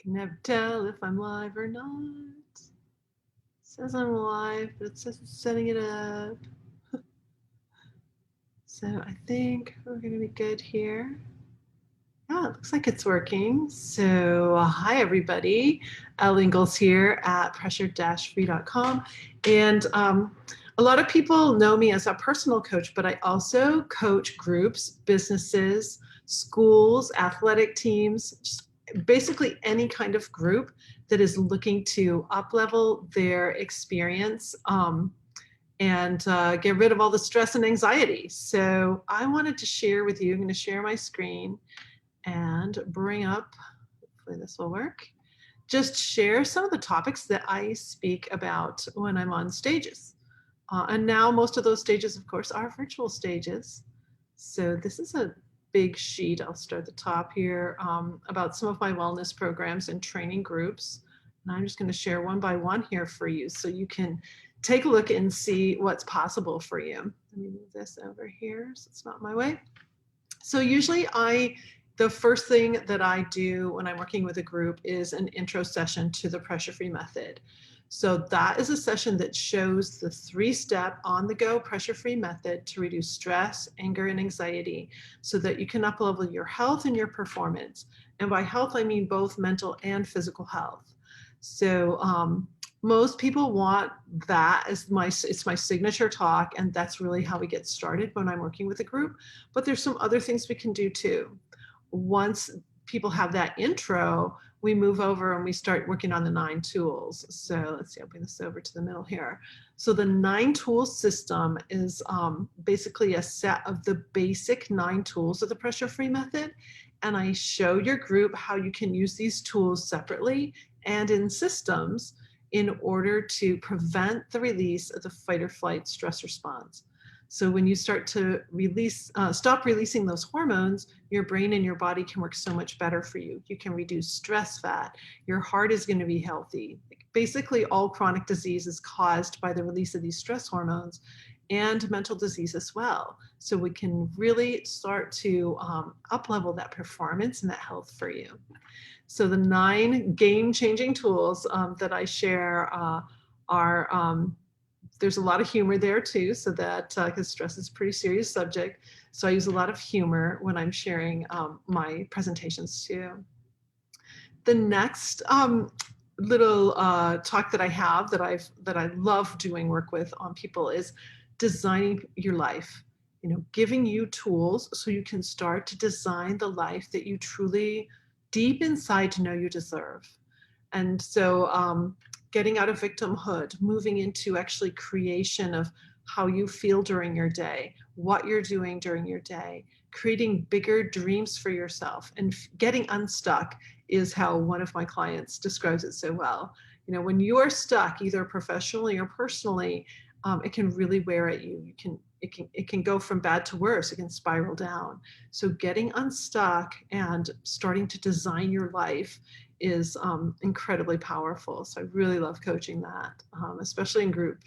Can never tell if I'm live or not. It says I'm live, but it says it's setting it up. So I think we're going to be good here. Yeah, it looks like it's working. So hi, everybody. Elle Ingalls here at pressure-free.com. And a lot of people know me as a personal coach, but I also coach groups, businesses, schools, athletic teams, just basically any kind of group that is looking to up-level their experience and get rid of all the stress and anxiety. So I wanted to share with you, I'm going to share my screen and bring up, hopefully this will work, just share some of the topics that I speak about when I'm on stages. And now most of those stages, of course, are virtual stages. So this is a big sheet. I'll start at the top here about some of my wellness programs and training groups. And I'm just going to share one by one here for you so you can take a look and see what's possible for you. Let me move this over here so it's not my way. So usually the first thing that I do when I'm working with a group is an intro session to the pressure-free method. So that is a session that shows the 3-step on-the-go pressure-free method to reduce stress, anger, and anxiety so that you can up-level your health and your performance. And by health, I mean both mental and physical health. So most people want that as it's my signature talk, and that's really how we get started when I'm working with a group. But there's some other things we can do too. Once people have that intro, we move over and we start working on the 9 tools. So let's see, I'll bring this over to the middle here. So the 9 tool system is basically a set of the basic 9 tools of the pressure-free method. And I show your group how you can use these tools separately and in systems in order to prevent the release of the fight or flight stress response. So when you start to stop releasing those hormones, your brain and your body can work so much better for you. You can reduce stress fat. Your heart is going to be healthy. Basically, all chronic disease is caused by the release of these stress hormones and mental disease as well. So we can really start to up-level that performance and that health for you. So the 9 game-changing tools that I share are there's a lot of humor there too, so that because stress is a pretty serious subject, so I use a lot of humor when I'm sharing my presentations too. The next little talk that I have that I love doing work with on people is designing your life. You know, giving you tools so you can start to design the life that you truly, deep inside, know you deserve. And so getting out of victimhood, moving into actually creation of how you feel during your day, what you're doing during your day, creating bigger dreams for yourself, and getting unstuck is how one of my clients describes it so well. You know, when you are stuck, either professionally or personally, it can really wear at you. It can go from bad to worse. It can spiral down. So getting unstuck and starting to design your life is incredibly powerful. So I really love coaching that, especially in group.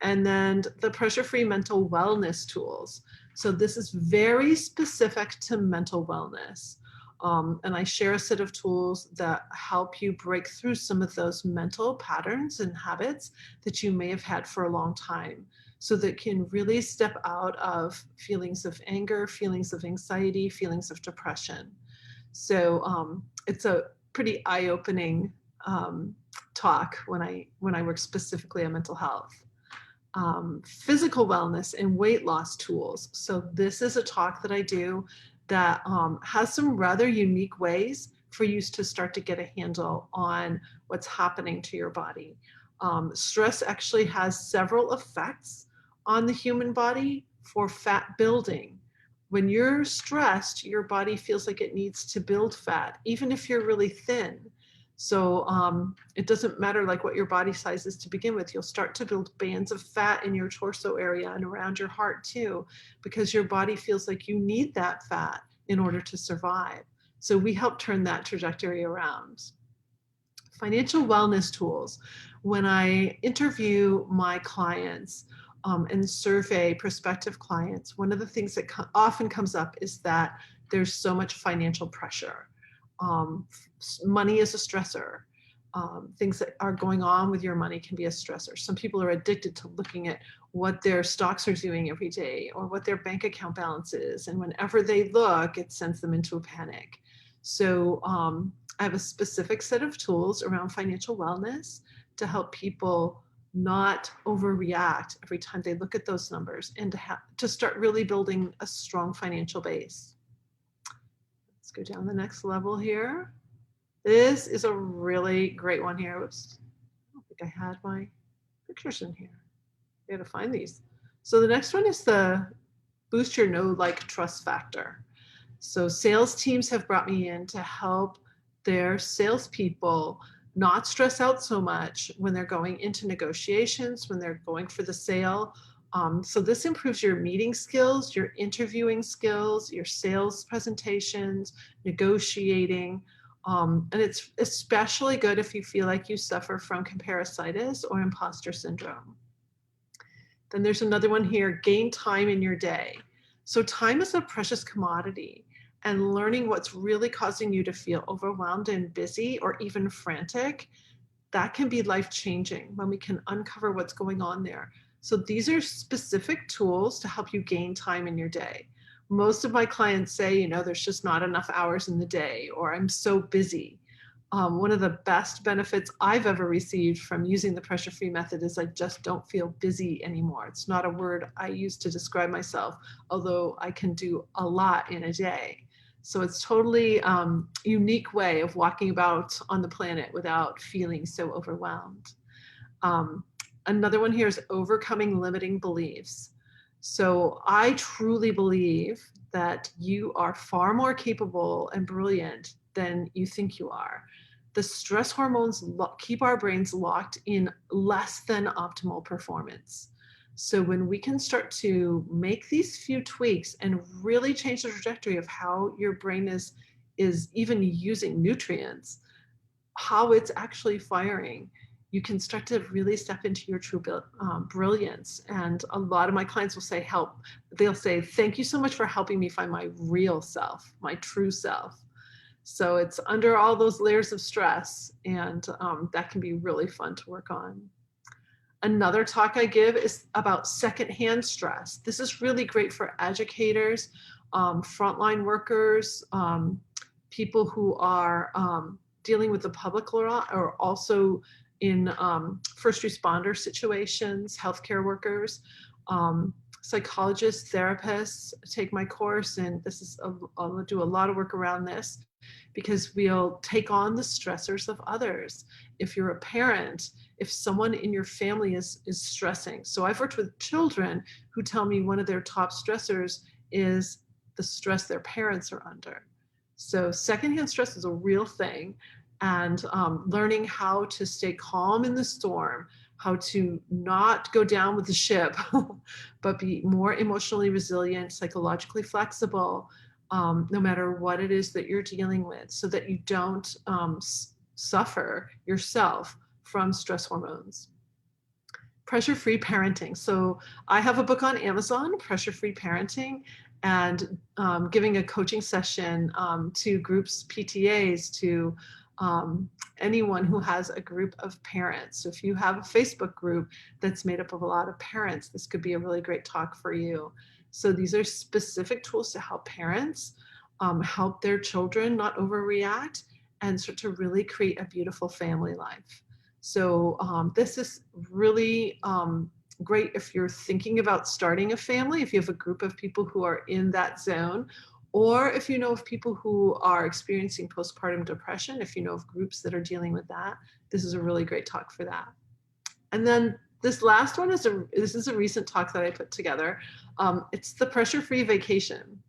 And then the pressure-free mental wellness tools. So this is very specific to mental wellness. And I share a set of tools that help you break through some of those mental patterns and habits that you may have had for a long time, so that can really step out of feelings of anger, feelings of anxiety, feelings of depression. So it's a pretty eye-opening talk when I work specifically on mental health. Physical wellness and weight loss tools. So this is a talk that I do that has some rather unique ways for you to start to get a handle on what's happening to your body. Stress actually has several effects on the human body for fat building. When you're stressed, your body feels like it needs to build fat, even if you're really thin. So it doesn't matter like what your body size is to begin with. You'll start to build bands of fat in your torso area and around your heart too, because your body feels like you need that fat in order to survive. So we help turn that trajectory around. Financial wellness tools. When I interview my clients and survey prospective clients, one of the things that often comes up is that there's so much financial pressure. Money is a stressor. Things that are going on with your money can be a stressor. Some people are addicted to looking at what their stocks are doing every day or what their bank account balance is. And whenever they look, it sends them into a panic. So I have a specific set of tools around financial wellness to help people not overreact every time they look at those numbers and to start really building a strong financial base. Let's go down the next level here. This is a really great one here. Whoops. I don't think I had my pictures in here. I gotta find these. So the next one is the boost your know, like, trust factor. So sales teams have brought me in to help their salespeople not stress out so much when they're going into negotiations, when they're going for the sale. So this improves your meeting skills, your interviewing skills, your sales presentations, negotiating. And it's especially good if you feel like you suffer from comparisitis or imposter syndrome. Then there's another one here, gain time in your day. So time is a precious commodity, and learning what's really causing you to feel overwhelmed and busy or even frantic, that can be life-changing when we can uncover what's going on there. So these are specific tools to help you gain time in your day. Most of my clients say, there's just not enough hours in the day, or I'm so busy. One of the best benefits I've ever received from using the pressure-free method is I just don't feel busy anymore. It's not a word I use to describe myself, although I can do a lot in a day. So it's totally unique way of walking about on the planet without feeling so overwhelmed. Another one here is overcoming limiting beliefs. So I truly believe that you are far more capable and brilliant than you think you are. The stress hormones keep our brains locked in less than optimal performance. So when we can start to make these few tweaks and really change the trajectory of how your brain is even using nutrients, how it's actually firing, you can start to really step into your true brilliance. And a lot of my clients will say, they'll say, thank you so much for helping me find my real self, my true self. So it's under all those layers of stress, and that can be really fun to work on. Another talk I give is about secondhand stress. This is really great for educators, frontline workers, people who are dealing with the public or also in first responder situations, healthcare workers, psychologists, therapists take my course, and I'll do a lot of work around this because we'll take on the stressors of others. If you're a parent, if someone in your family is stressing. So I've worked with children who tell me one of their top stressors is the stress their parents are under. So secondhand stress is a real thing, and learning how to stay calm in the storm, how to not go down with the ship, but be more emotionally resilient, psychologically flexible, no matter what it is that you're dealing with, so that you don't suffer yourself from stress hormones. Pressure-free parenting. So I have a book on Amazon, Pressure-Free Parenting, and giving a coaching session to groups, PTAs, to anyone who has a group of parents. So if you have a Facebook group that's made up of a lot of parents, this could be a really great talk for you. So these are specific tools to help parents help their children not overreact and start to really create a beautiful family life. So this is really great if you're thinking about starting a family, if you have a group of people who are in that zone, or if you know of people who are experiencing postpartum depression, if you know of groups that are dealing with that, this is a really great talk for that. And then this last one is a recent talk that I put together. It's the pressure-free vacation.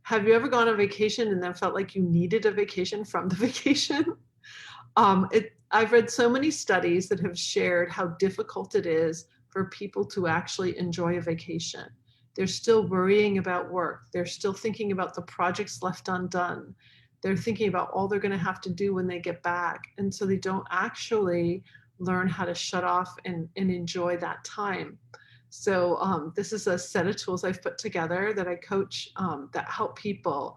Have you ever gone on vacation and then felt like you needed a vacation from the vacation? I've read so many studies that have shared how difficult it is for people to actually enjoy a vacation. They're still worrying about work. They're still thinking about the projects left undone. They're thinking about all they're going to have to do when they get back. And so they don't actually learn how to shut off and enjoy that time. So this is a set of tools I've put together that I coach that help people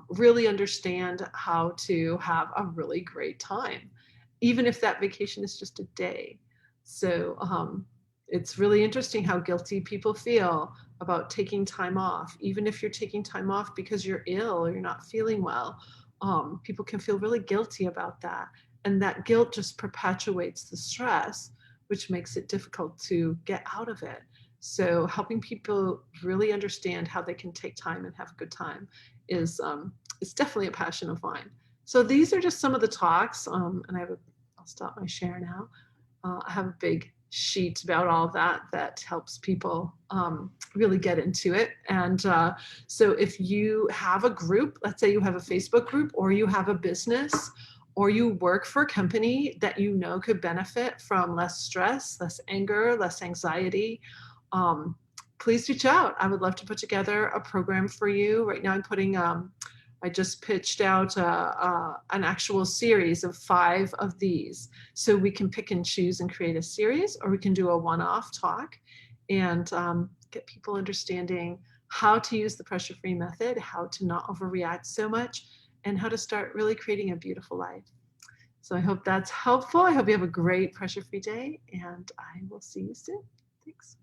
really understand how to have a really great time, even if that vacation is just a day. So it's really interesting how guilty people feel about taking time off. Even if you're taking time off because you're ill or you're not feeling well, people can feel really guilty about that. And that guilt just perpetuates the stress, which makes it difficult to get out of it. So helping people really understand how they can take time and have a good time is definitely a passion of mine. So these are just some of the talks, and I'll stop my share now. I have a big sheet about all of that helps people really get into it. And so if you have a group, let's say you have a Facebook group, or you have a business, or you work for a company that you know could benefit from less stress, less anger, less anxiety, um, please reach out. I would love to put together a program for you. Right now I'm putting I just pitched out an actual series of 5 of these. So we can pick and choose and create a series, or we can do a one-off talk and get people understanding how to use the pressure-free method, how to not overreact so much, and how to start really creating a beautiful life. So I hope that's helpful. I hope you have a great pressure-free day, and I will see you soon. Thanks.